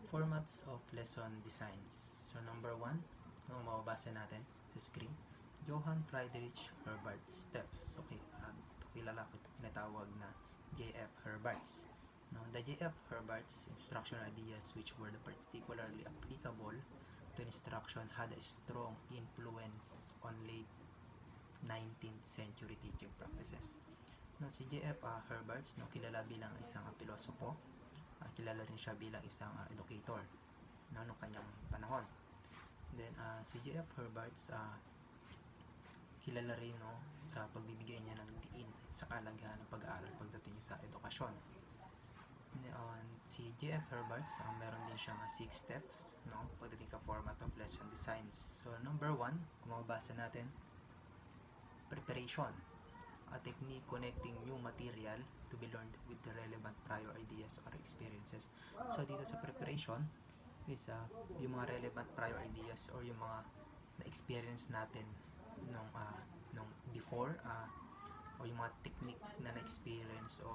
Formats of lesson designs. So number 1, kung mababasa natin sa screen, Johann Friedrich Herbert Steps. So kilala ko tinatawag na J.F. Herbarts. No, the J.F. Herbarts instructional ideas which were particularly applicable to instruction had a strong influence on late 19th century teaching practices. No, si J.F. Herbarts, no, kilala bilang isang pilosopo, kilala rin siya bilang isang educator, no, noong kanyang panahon. Then si J.F. Herbarts kilala rin, no, sa pagbibigay niya ng diin sa kalagahan ng pag-aaral pagdating sa edukasyon. Si J.F. Herbarts meron din siyang 6 steps, no, pagdating sa format of lesson designs. So number 1, kung mababasa natin, preparation, a technique connecting new material to be learned with the relevant prior ideas or experiences. So dito sa preparation is yung mga relevant prior ideas or yung mga na-experience natin nung before o yung mga technique na na-experience o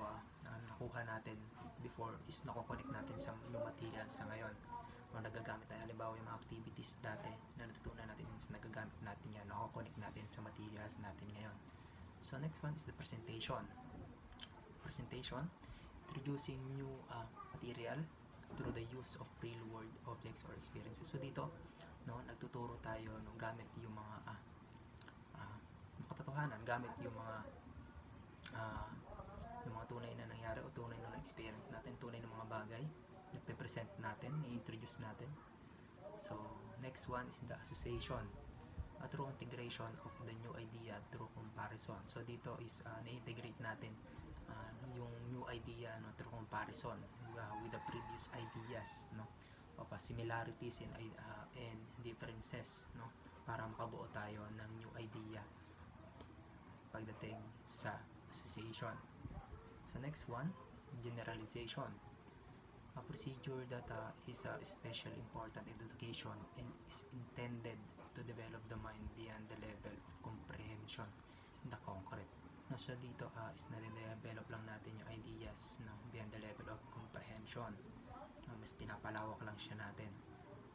nakuha natin before is nako-connect natin sa new materials sa ngayon o nagagamit tayo. Halimbawa yung mga activities dati na natutunan natin is nagagamit natin yan, nako-connect natin sa materials natin ngayon. So next one is the presentation. Presentation, introducing new material through the use of real world objects or experiences. So dito, no, nagtuturo tayo no, gamit yung mga katotohanan, gamit yung mga tunay na nangyari o tunay na experience natin, tunay na mga bagay na present natin, i-introduce natin. So next one is the association, through integration of the new idea through comparison. So dito is na-integrate natin yung new idea, no, through comparison with the previous ideas, no, of similarities and differences, no, para makabuo tayo ng new idea pagdating sa association. So next one, generalization, a procedure that is especially important in education and is intended to develop the mind beyond the level of comprehension in the concrete. No, so dito is na-develop lang natin yung ideas, no, beyond the level of comprehension. No, mas pinapalawak lang siya natin.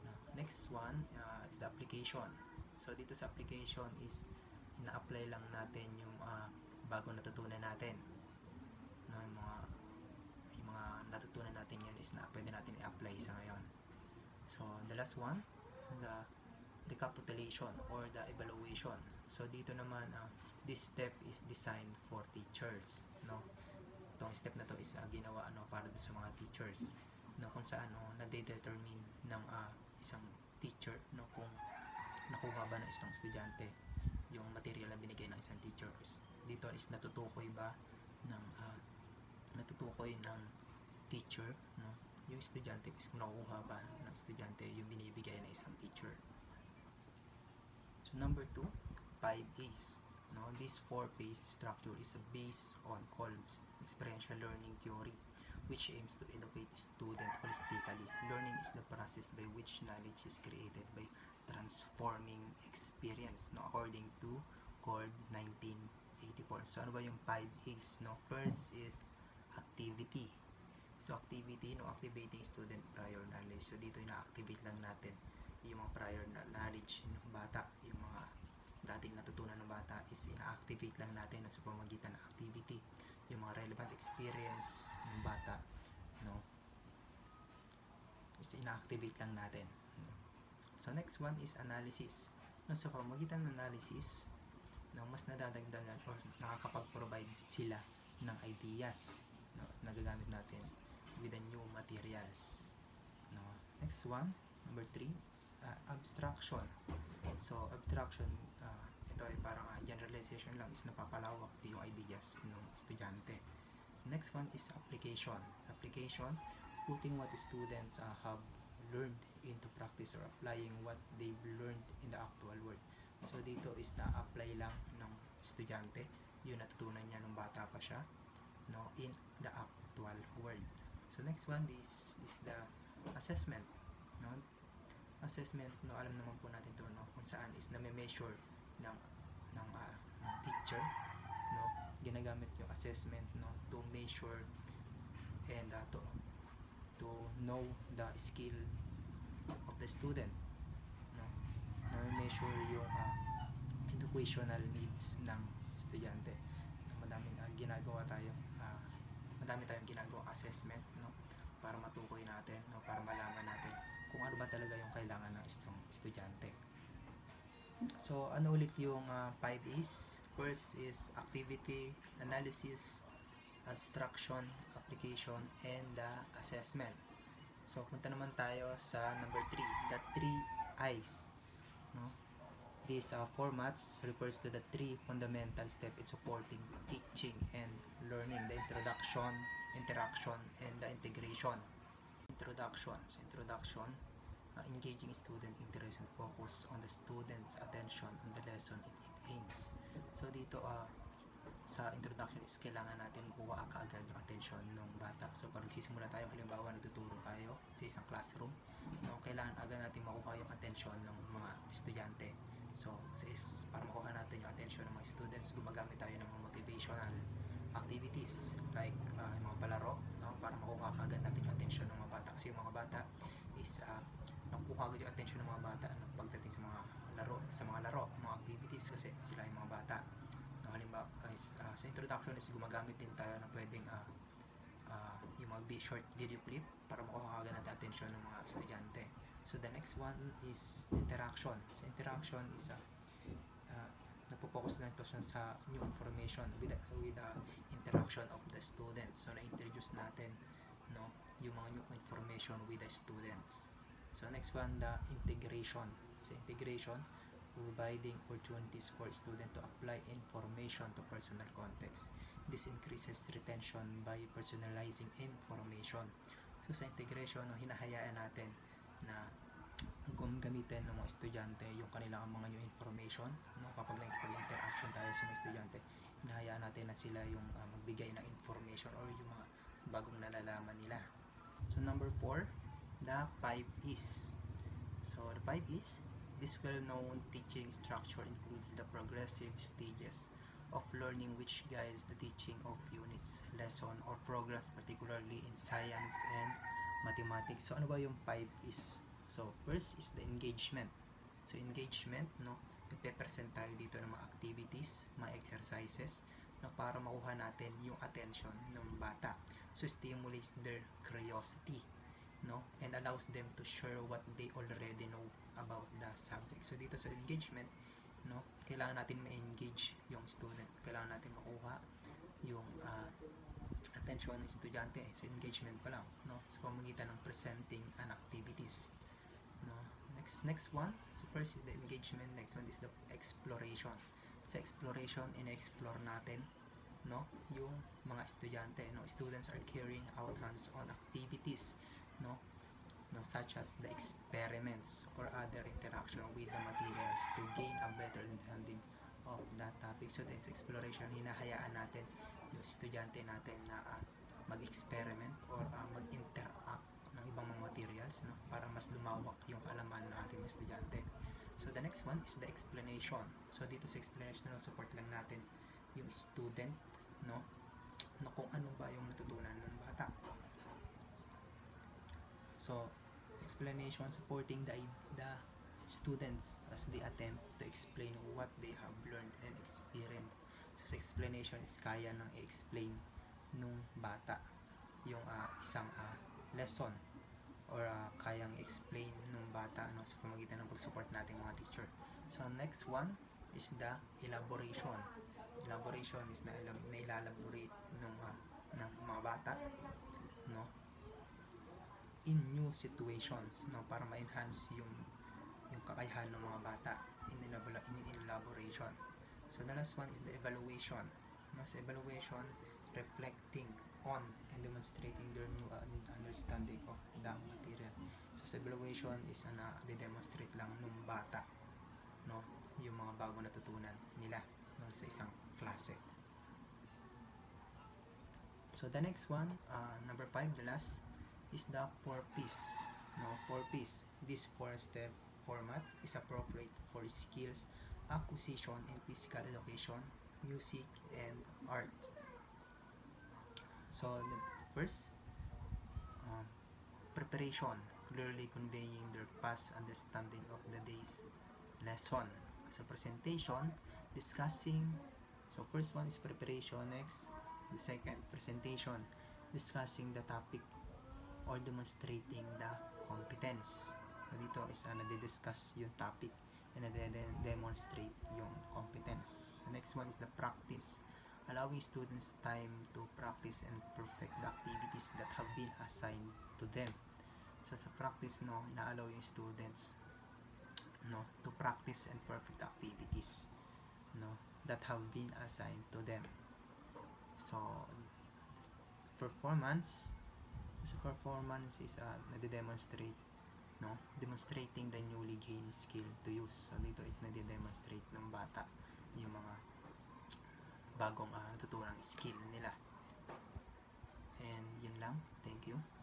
No, next one is the application. So dito sa application is ina-apply lang natin yung bago natutunan natin. No, yung mga natutunan natin yun is na pwede natin i-apply sa ngayon. So the last one, the recapitulation or the evaluation. So dito naman this step is designed for teachers, no. Itong step na to is ginawa para sa mga teachers, no, kung saan na-determine ng isang teacher, no, kung nakuha ba ng isang estudyante yung material na binigay ng isang teacher. Dito is natutukoy ng teacher, no, yung estudyante is kung nakuha ba ng estudyante yung binibigay ng isang teacher. So number 2, 5A's. No, this 4-phase structure is based on Kolb's experiential learning theory, which aims to educate students holistically. Learning is the process by which knowledge is created by transforming experience, no, according to Kolb 1984. So ano ba yung 5A's? No, first is activity. So activity, no, activating student prior knowledge. So dito ina-activate lang natin yung mga prior knowledge ng bata, yung mga dating natutunan ng bata is ina-activate lang natin sa pamamagitan ng activity, yung mga relevant experience ng bata, no, is ina-activate lang natin. So next one is analysis. No, sa pamamagitan ng analysis, no, mas nadadagdagan or nakakapag-provide sila ng ideas, no, nagagamit natin with the new materials, no. Next one, number 3, abstraction. So abstraction, ito ay parang generalization lang, is napapalawak yung ideas ng estudyante. Next one is application. Application, putting what students have learned into practice or applying what they've learned in the actual world. So dito is na-apply lang ng estudyante yung natutunan niya nung bata pa siya, no, in the actual world. So next one is the assessment, no. Assessment, no, alam naman po natin ito, no, kung saan is na-measure ng teacher, no, ginagamit yung assessment, no, to measure and to know the skill of the student, no? Na-measure yung educational needs ng estudyante. Madami tayong ginagawa assessment, no? Para matukoy natin, no? Para malaman natin kung ano ba talaga yung kailangan ng estudyante. So, ano ulit yung 5 A's? First is activity, analysis, abstraction, application, and the assessment. So, punta naman tayo sa number 3, the 3 I's. No? These formats refers to the 3 fundamental steps in supporting teaching and learning: the introduction, interaction, and the integration. Introduction, engaging student interest and focus on the student's attention on the lesson it aims. So dito sa introduction is kailangan natin makuha kaagad yung attention ng bata. So pag nagsisimula tayo, halimbawa nagtuturo tayo sa isang classroom, no, kailangan agad natin makuha yung attention ng mga estudyante. So para makuha natin yung attention ng mga students, gumagamit tayo ng mga motivational activities like yung mga palaro, no, para makuha kaagad natin yung attention ng mga bata. Kasi yung mga bata is nakukuha agad yung attention ng mga bata pagdating sa mga laro, mga activities, kasi sila yung mga bata. No, halimbawa sa introduction is gumagamit din tayo ng pwedeng yung mga short video clip para makuha agad natin attention ng mga estudyante. So the next one is interaction. So interaction is napopokus na ito sa new information with the interaction of the student. So na-introduce natin, no, yung mga new information with the students. So next one, the integration. So integration, providing opportunities for student to apply information to personal context. This increases retention by personalizing information. So sa integration, no, hinahayaan natin na gamitin ng mga estudyante yung kanilang mga new information, no? Kapag nag-interaction tayo sa mga estudyante, hinahayaan natin na sila yung magbigay ng information or yung mga bagong nalalaman nila. So number 4, the 5 E's. So the 5 E's, this well-known teaching structure includes the progressive stages of learning which guides the teaching of units, lesson, or programs, particularly in science and mathematics. So ano ba yung 5 E's? So first is the engagement. So engagement, no, ipe-present tayo dito ng mga activities, mga exercises, no, para makuha natin yung attention ng bata. So stimulates their curiosity, no, and allows them to share what they already know about the subject. So dito sa engagement, no, kailangan natin ma-engage yung student. Kailangan natin makuha yung attention ng estudyante sa engagement pa lang, no, sa pamamagitan ng presenting an activities. No, next one, so first is the engagement, next one is the exploration. Sa exploration, in-explore natin, no, yung mga estudyante, no, students are carrying out hands-on activities, no, such as the experiments or other interaction with the materials to gain a better understanding of that topic. So the exploration, hinahayaan natin yung estudyante natin na mag-experiment or mag-interact ng ibang mga materials, no, para mas lumawak yung kaalaman ng ating estudyante. So the next one is the explanation. So dito sa explanation, no, support lang natin yung student, no, kung ano ba yung natutunan ng bata. So explanation, supporting the students as they attempt to explain what they have learned and experienced. So sa explanation is kaya nang i-explain nung bata yung isang lesson or kayang explain nung bata, no, sa pamamagitan ng pag-support nating mga teacher. So next one is the elaboration. Elaboration is na elaborate ng mga bata, no, in new situations, no, para ma-enhance yung kakayahan ng mga bata in elaboration. So the last one is the evaluation. No, sa evaluation, reflecting on and demonstrating their new understanding of the material. So sa evaluation is de-demonstrate lang nung bata, no, yung mga bago natutunan nila, no, sa isang klase. So the next one, number 5, the last, is the 4Ps. No, 4Ps. This 4-step format is appropriate for skills acquisition in physical education, music, and art. So the first, preparation, clearly conveying their past understanding of the day's lesson. So presentation, discussing. So first one is preparation, next the second presentation, discussing the topic or demonstrating the competence. So dito is nade-discuss yung topic and nade-demonstrate yung competence. So next one is the practice, allowing students time to practice and perfect the activities that have been assigned to them. So sa practice, no, ina-allow yung students, no, to practice and perfect activities, no, that have been assigned to them. So performance, sa performance is nade-demonstrate, no, demonstrating the newly gained skill to use. So dito is nade-demonstrate ng bata yung mga bagong natutunang skill nila. And yun lang. Thank you.